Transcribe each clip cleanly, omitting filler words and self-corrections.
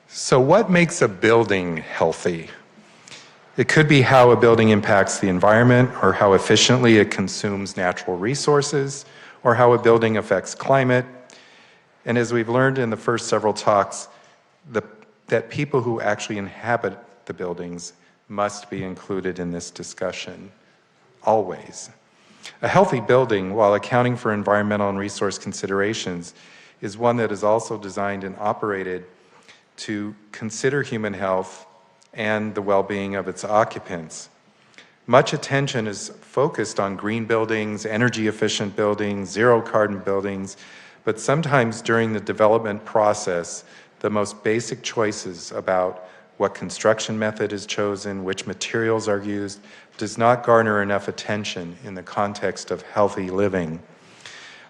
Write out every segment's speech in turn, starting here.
So what makes a building healthy? It could be how a building impacts the environment, or how efficiently it consumes natural resources, or how a building affects climate. And as we've learned in the first several talks, that people who actually inhabit the buildings must be included in this discussion, always. A healthy building, while accounting for environmental and resource considerations, is one that is also designed and operated to consider human health and the well-being of its occupants. Much attention is focused on green buildings, energy-efficient buildings, zero-carbon buildings, but sometimes during the development process, the most basic choices about what construction method is chosen, which materials are used, does not garner enough attention in the context of healthy living.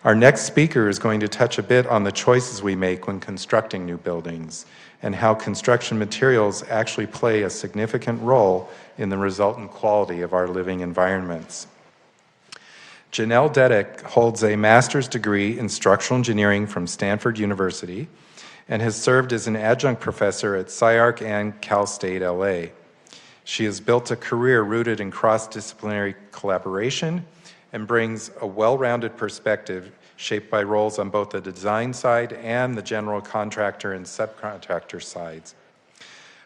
Our next speaker is going to touch a bit on the choices we make when constructing new buildings and how construction materials actually play a significant role in the resultant quality of our living environments. Gennelle Dedek holds a master's degree in structural engineering from Stanford University and has served as an adjunct professor at SciArc and Cal State LA. She has built a career rooted in cross-disciplinary collaboration and brings a well-rounded perspective shaped by roles on both the design side and the general contractor and subcontractor sides.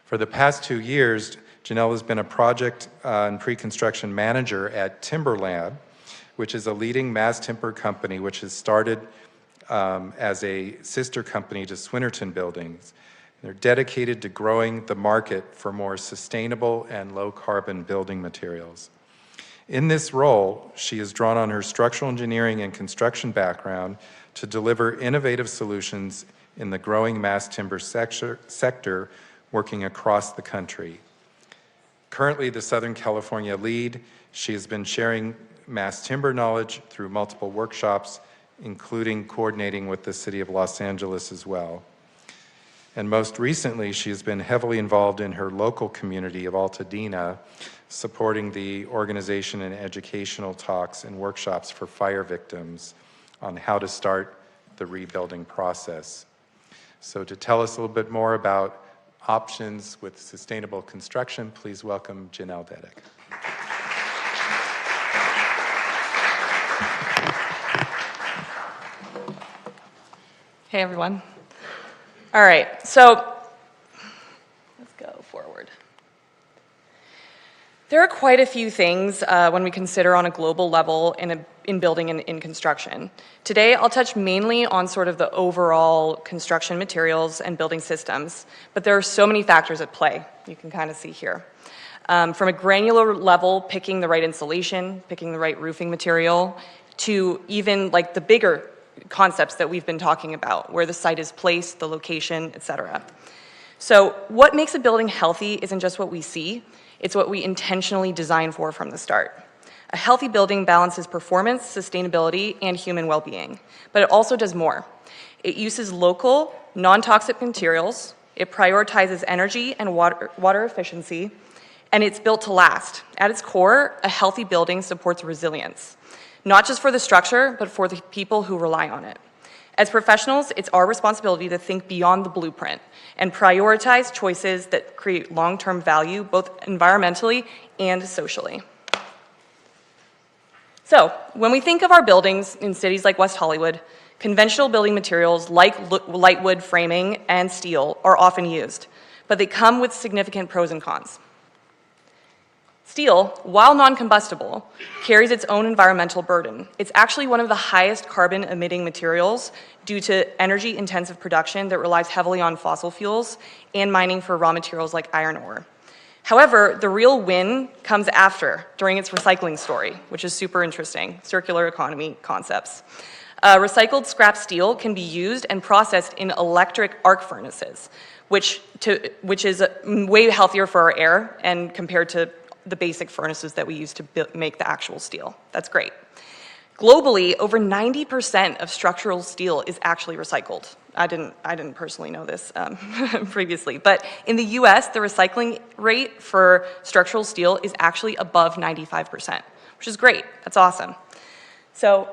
For the past 2 years, Gennelle has been a project and pre-construction manager at TimberLab, which is a leading mass timber company which has started as a sister company to Swinnerton Buildings. They're dedicated to growing the market for more sustainable and low-carbon building materials. In this role, she has drawn on her structural engineering and construction background to deliver innovative solutions in the growing mass timber sector working across the country. Currently the Southern California lead, she has been sharing mass timber knowledge through multiple workshops, including coordinating with the City of Los Angeles as well. And most recently, she has been heavily involved in her local community of Altadena, supporting the organization and educational talks and workshops for fire victims on how to start the rebuilding process. So to tell us a little bit more about options with sustainable construction, please welcome Gennelle Dedek. Hey, everyone. All right, so let's go forward. There are quite a few things when we consider on a global level in building and in construction. Today, I'll touch mainly on sort of the overall construction materials and building systems, but there are so many factors at play, you can kind of see here. From a granular level, picking the right insulation, picking the right roofing material, to even like the bigger concepts that we've been talking about, where the site is placed, the location, etc. So what makes a building healthy isn't just what we see, it's what we intentionally design for from the start. A healthy building balances performance, sustainability, and human well-being, but it also does more. It uses local, non-toxic materials, it prioritizes energy and water efficiency, and it's built to last. At its core, a healthy building supports resilience. Not just for the structure, but for the people who rely on it. As professionals, it's our responsibility to think beyond the blueprint and prioritize choices that create long-term value, both environmentally and socially. So, when we think of our buildings in cities like West Hollywood, conventional building materials like light wood framing and steel are often used, but they come with significant pros and cons. Steel, while non-combustible, carries its own environmental burden. It's actually one of the highest carbon-emitting materials due to energy-intensive production that relies heavily on fossil fuels and mining for raw materials like iron ore. However, the real win comes after, during its recycling story, which is super interesting, circular economy concepts. Recycled scrap steel can be used and processed in electric arc furnaces, which is way healthier for our air and compared to the basic furnaces that we use to make the actual steel. That's great. Globally, over 90% of structural steel is actually recycled. I didn't personally know this previously, but in the US, the recycling rate for structural steel is actually above 95%, which is great. That's awesome. So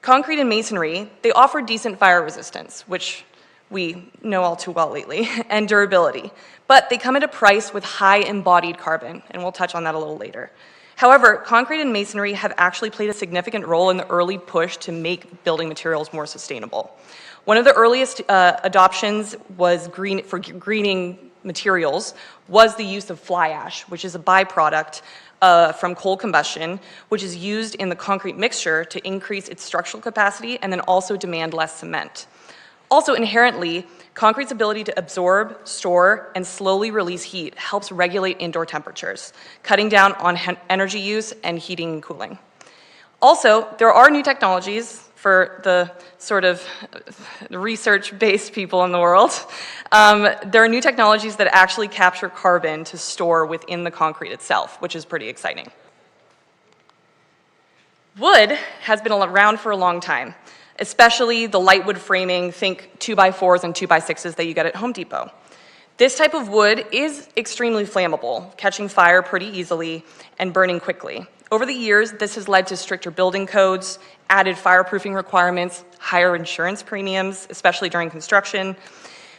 concrete and masonry, they offer decent fire resistance, which we know all too well lately, and durability. But they come at a price with high embodied carbon, and we'll touch on that a little later. However, concrete and masonry have actually played a significant role in the early push to make building materials more sustainable. One of the earliest adoptions was for greening materials was the use of fly ash, which is a byproduct from coal combustion, which is used in the concrete mixture to increase its structural capacity and then also demand less cement. Also, inherently, concrete's ability to absorb, store, and slowly release heat helps regulate indoor temperatures, cutting down on energy use and heating and cooling. Also, there are new technologies for the sort of research-based people in the world. There are new technologies that actually capture carbon to store within the concrete itself, which is pretty exciting. Wood has been around for a long time, especially the light wood framing, think 2x4s and 2x6s that you get at Home Depot. This type of wood is extremely flammable, catching fire pretty easily and burning quickly. Over the years, this has led to stricter building codes, added fireproofing requirements, higher insurance premiums, especially during construction.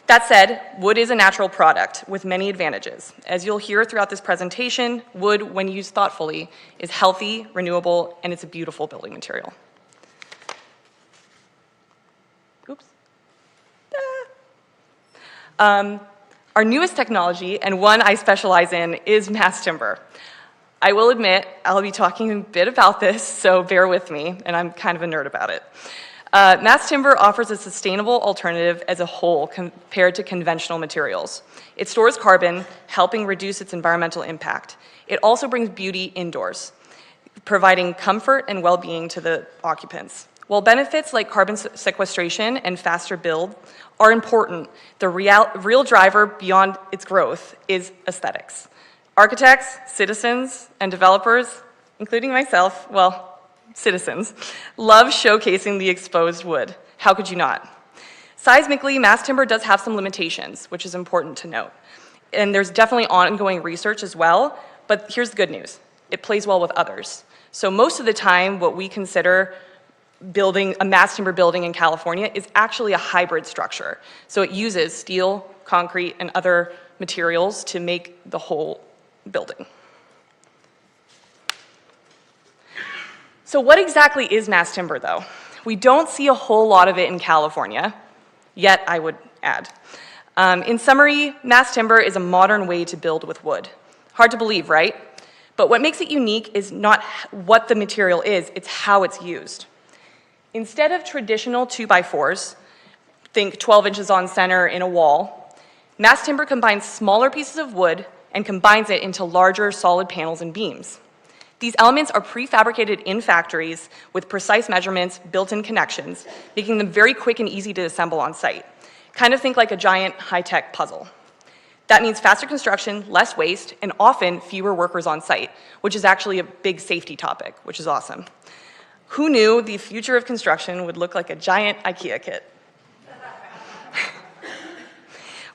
That said, wood is a natural product with many advantages. As you'll hear throughout this presentation, wood, when used thoughtfully, is healthy, renewable, and it's a beautiful building material. Oops. Our newest technology, and one I specialize in, is mass timber. I will admit, I'll be talking a bit about this, so bear with me, and I'm kind of a nerd about it. Mass timber offers a sustainable alternative as a whole compared to conventional materials. It stores carbon, helping reduce its environmental impact. It also brings beauty indoors, providing comfort and well-being to the occupants. While benefits like carbon sequestration and faster build are important, the real driver beyond its growth is aesthetics. Architects, citizens, and developers, including myself, well, citizens, love showcasing the exposed wood. How could you not? Seismically, mass timber does have some limitations, which is important to note. And there's definitely ongoing research as well, but here's the good news. It plays well with others. So most of the time, what we consider building a mass timber building in California is actually a hybrid structure. So it uses steel, concrete, and other materials to make the whole building. So what exactly is mass timber, though? We don't see a whole lot of it in California, yet I would add. In summary, mass timber is a modern way to build with wood. Hard to believe, right? But what makes it unique is not what the material is, it's how it's used. Instead of traditional 2x4s, think 12 inches on center in a wall, mass timber combines smaller pieces of wood and combines it into larger solid panels and beams. These elements are prefabricated in factories with precise measurements, built-in connections, making them very quick and easy to assemble on site. Kind of think like a giant high-tech puzzle. That means faster construction, less waste, and often fewer workers on site, which is actually a big safety topic, which is awesome. Who knew the future of construction would look like a giant IKEA kit?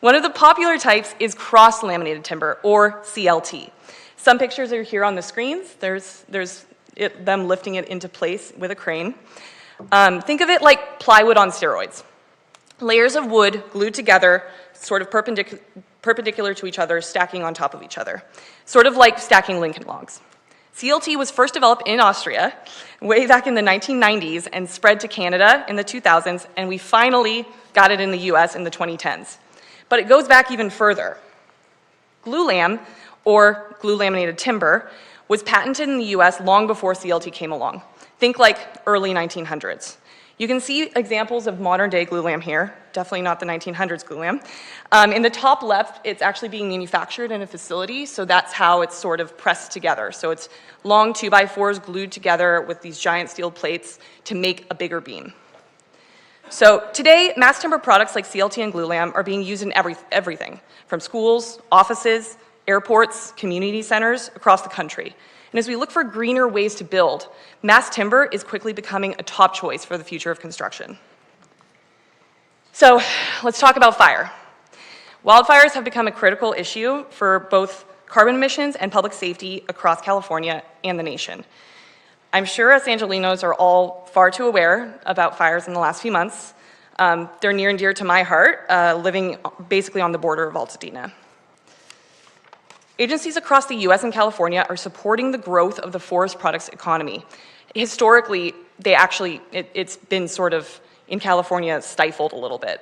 One of the popular types is cross-laminated timber, or CLT. Some pictures are here on the screens. There's them lifting it into place with a crane. Think of it like plywood on steroids. Layers of wood glued together, sort of perpendicular to each other, stacking on top of each other. Sort of like stacking Lincoln logs. CLT was first developed in Austria way back in the 1990s and spread to Canada in the 2000s, and we finally got it in the US in the 2010s. But it goes back even further. Glulam, or glue laminated timber, was patented in the US long before CLT came along. Think like early 1900s. You can see examples of modern day glulam here, definitely not the 1900s glulam. In the top left, it's actually being manufactured in a facility, so that's how it's sort of pressed together. So it's long 2x4s glued together with these giant steel plates to make a bigger beam. So today, mass timber products like CLT and glulam are being used in everything, from schools, offices, airports, community centers across the country. And as we look for greener ways to build, mass timber is quickly becoming a top choice for the future of construction. So let's talk about fire. Wildfires have become a critical issue for both carbon emissions and public safety across California and the nation. I'm sure us Angelinos are all far too aware about fires in the last few months. They're near and dear to my heart, living basically on the border of Altadena. Agencies across the US and California are supporting the growth of the forest products economy. Historically, it's been sort of, in California, stifled a little bit.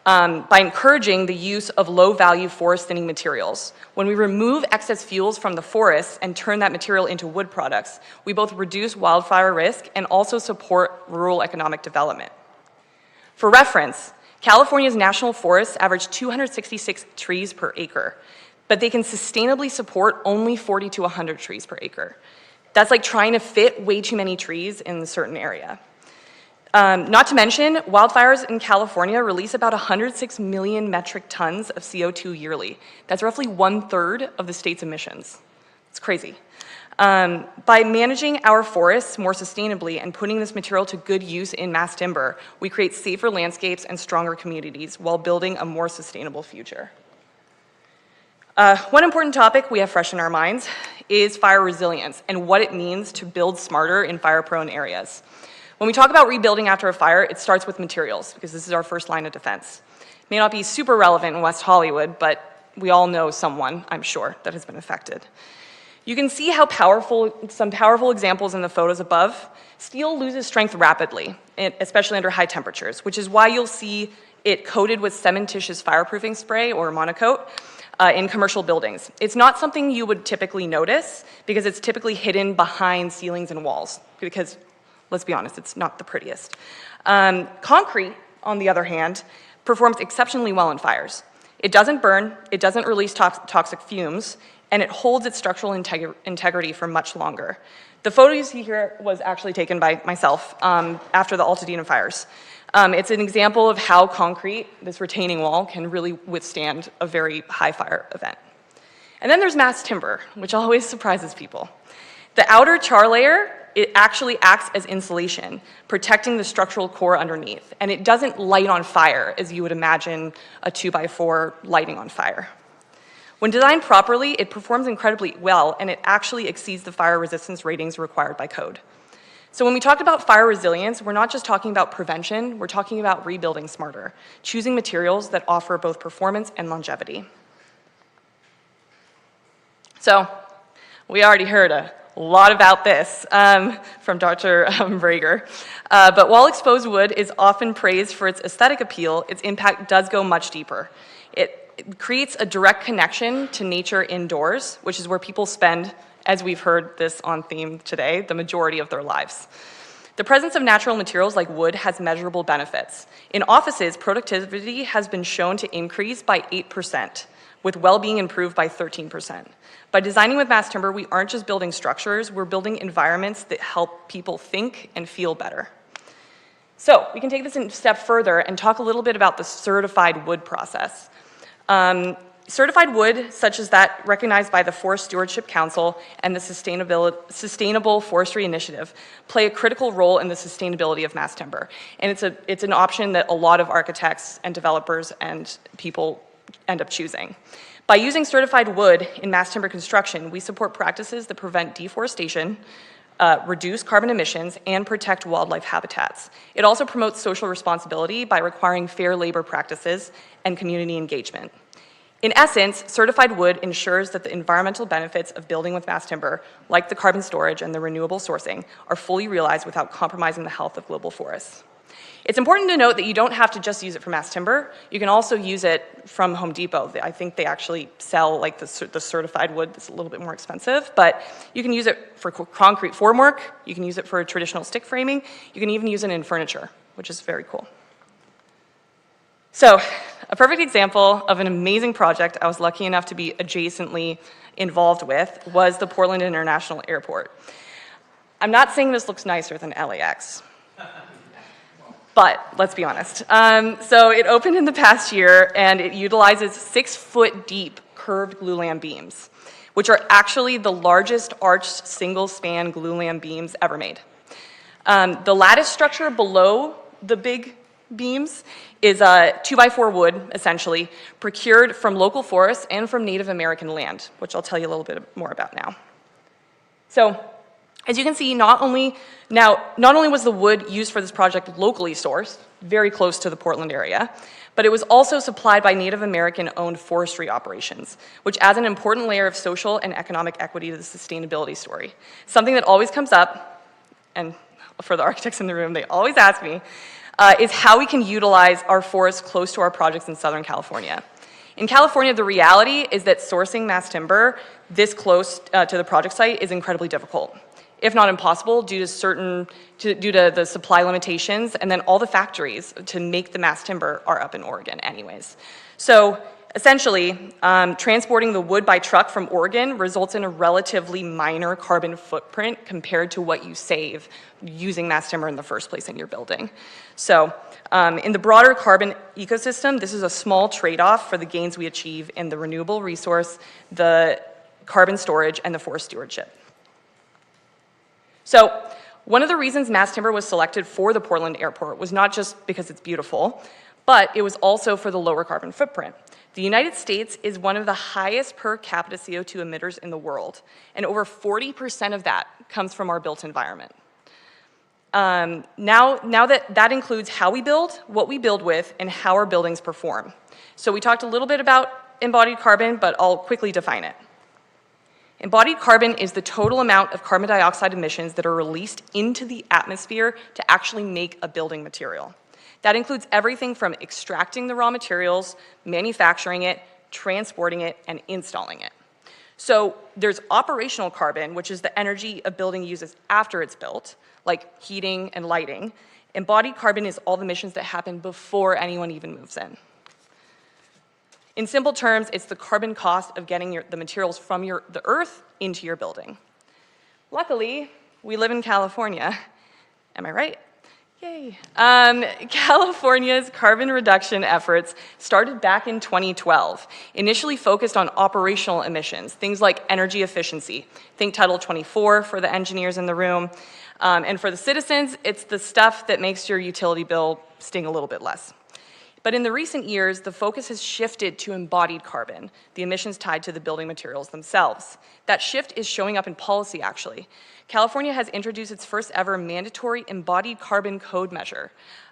By encouraging the use of low-value forest thinning materials. When we remove excess fuels from the forests and turn that material into wood products, we both reduce wildfire risk and also support rural economic development. For reference, California's national forests average 266 trees per acre, but they can sustainably support only 40 to 100 trees per acre. That's like trying to fit way too many trees in a certain area. Not to mention, wildfires in California release about 106 million metric tons of CO2 yearly. That's roughly 1/3 of the state's emissions. It's crazy. By managing our forests more sustainably and putting this material to good use in mass timber, we create safer landscapes and stronger communities while building a more sustainable future. One important topic we have fresh in our minds is fire resilience and what it means to build smarter in fire-prone areas. When we talk about rebuilding after a fire, it starts with materials, because this is our first line of defense. It may not be super relevant in West Hollywood, but we all know someone, I'm sure, that has been affected. You can see how some powerful examples in the photos above. Steel loses strength rapidly, especially under high temperatures, which is why you'll see it coated with cementitious fireproofing spray, or monocoat, in commercial buildings. It's not something you would typically notice, because it's typically hidden behind ceilings and walls, because let's be honest, it's not the prettiest. Concrete, on the other hand, performs exceptionally well in fires. It doesn't burn, it doesn't release toxic fumes, and it holds its structural integrity for much longer. The photo you see here was actually taken by myself after the Altadena fires. It's an example of how concrete, this retaining wall, can really withstand a very high fire event. And then there's mass timber, which always surprises people. The outer char layer, it actually acts as insulation, protecting the structural core underneath, and it doesn't light on fire as you would imagine a 2x4 lighting on fire. When designed properly, it performs incredibly well, and it actually exceeds the fire resistance ratings required by code. So when we talk about fire resilience, we're not just talking about prevention, we're talking about rebuilding smarter, choosing materials that offer both performance and longevity. So, we already heard a lot about this from Dr. Brager. But while exposed wood is often praised for its aesthetic appeal, its impact does go much deeper. It creates a direct connection to nature indoors, which is where people spend, as we've heard this on theme today, the majority of their lives. The presence of natural materials like wood has measurable benefits. In offices, productivity has been shown to increase by 8%, with well-being improved by 13%. By designing with mass timber, we aren't just building structures, we're building environments that help people think and feel better. So, we can take this a step further and talk a little bit about the certified wood process. Certified wood, such as that recognized by the Forest Stewardship Council and the Sustainable Forestry Initiative, play a critical role in the sustainability of mass timber. And it's an option that a lot of architects and developers and people end up choosing. By using certified wood in mass timber construction, we support practices that prevent deforestation, reduce carbon emissions, and protect wildlife habitats. It also promotes social responsibility by requiring fair labor practices and community engagement. In essence, certified wood ensures that the environmental benefits of building with mass timber, like the carbon storage and the renewable sourcing, are fully realized without compromising the health of global forests. It's important to note that you don't have to just use it for mass timber. You can also use it from Home Depot. I think they actually sell like the certified wood that's a little bit more expensive, but you can use it for concrete formwork, you can use it for traditional stick framing, you can even use it in furniture, which is very cool. So, a perfect example of an amazing project I was lucky enough to be adjacently involved with was the Portland International Airport. I'm not saying this looks nicer than LAX. But let's be honest. So it opened in the past year, and it utilizes 6-foot deep curved glulam beams, which are actually the largest arched single-span glulam beams ever made. The lattice structure below the big beams is a 2x4 wood, essentially, procured from local forests and from Native American land, which I'll tell you a little bit more about now. So, as you can see, not only was the wood used for this project locally sourced, very close to the Portland area, but it was also supplied by Native American-owned forestry operations, which adds an important layer of social and economic equity to the sustainability story. Something that always comes up, and for the architects in the room, they always ask me, is how we can utilize our forests close to our projects in Southern California. In California, the reality is that sourcing mass timber this close to the project site is incredibly difficult, if not impossible, due to the supply limitations, and then all the factories to make the mass timber are up in Oregon anyways. So essentially, transporting the wood by truck from Oregon results in a relatively minor carbon footprint compared to what you save using mass timber in the first place in your building. So in the broader carbon ecosystem, this is a small trade-off for the gains we achieve in the renewable resource, the carbon storage, and the forest stewardship. So one of the reasons mass timber was selected for the Portland airport was not just because it's beautiful, but it was also for the lower carbon footprint. The United States is one of the highest per capita CO2 emitters in the world, and over 40% of that comes from our built environment. Now that includes how we build, what we build with, and how our buildings perform. So we talked a little bit about embodied carbon, but I'll quickly define it. Embodied carbon is the total amount of carbon dioxide emissions that are released into the atmosphere to actually make a building material. That includes everything from extracting the raw materials, manufacturing it, transporting it, and installing it. So there's operational carbon, which is the energy a building uses after it's built, like heating and lighting. Embodied carbon is all the emissions that happen before anyone even moves in. In simple terms, it's the carbon cost of getting the materials from the earth into your building. Luckily, we live in California. Am I right? Yay. California's carbon reduction efforts started back in 2012, initially focused on operational emissions, things like energy efficiency. Think Title 24 for the engineers in the room. And for the citizens, it's the stuff that makes your utility bill sting a little bit less. But in the recent years, the focus has shifted to embodied carbon, the emissions tied to the building materials themselves. That shift is showing up in policy, actually. California has introduced its first ever mandatory embodied carbon code measure.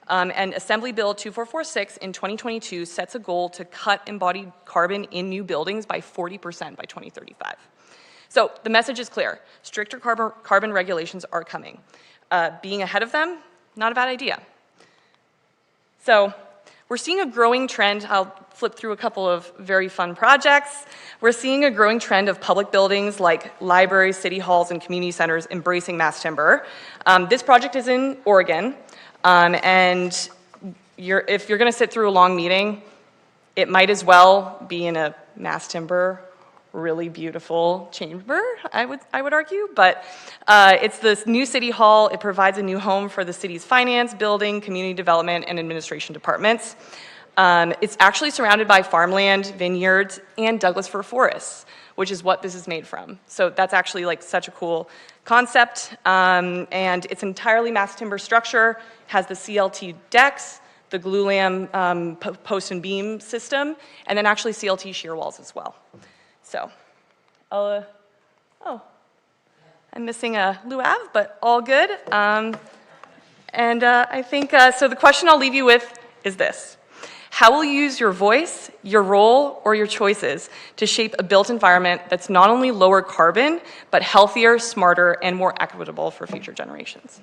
And Assembly Bill 2446 in 2022 sets a goal to cut embodied carbon in new buildings by 40% by 2035. So the message is clear. Stricter carbon regulations are coming. Being ahead of them, not a bad idea. So we're seeing a growing trend. I'll flip through a couple of very fun projects. We're seeing a growing trend of public buildings like libraries, city halls, and community centers embracing mass timber. This project is in Oregon, and if you're going to sit through a long meeting, it might as well be in a mass timber, really beautiful chamber, I would argue. But it's this new city hall. It provides a new home for the city's finance, building, community development, and administration departments. It's actually surrounded by farmland, vineyards, and Douglas fir forests, which is what this is made from. So that's actually like such a cool concept. And it's entirely mass timber structure, has the CLT decks, the glulam post and beam system, and then actually CLT shear walls as well. So, I'm missing a luau, but all good. I think, so the question I'll leave you with is this. How will you use your voice, your role, or your choices to shape a built environment that's not only lower carbon, but healthier, smarter, and more equitable for future generations?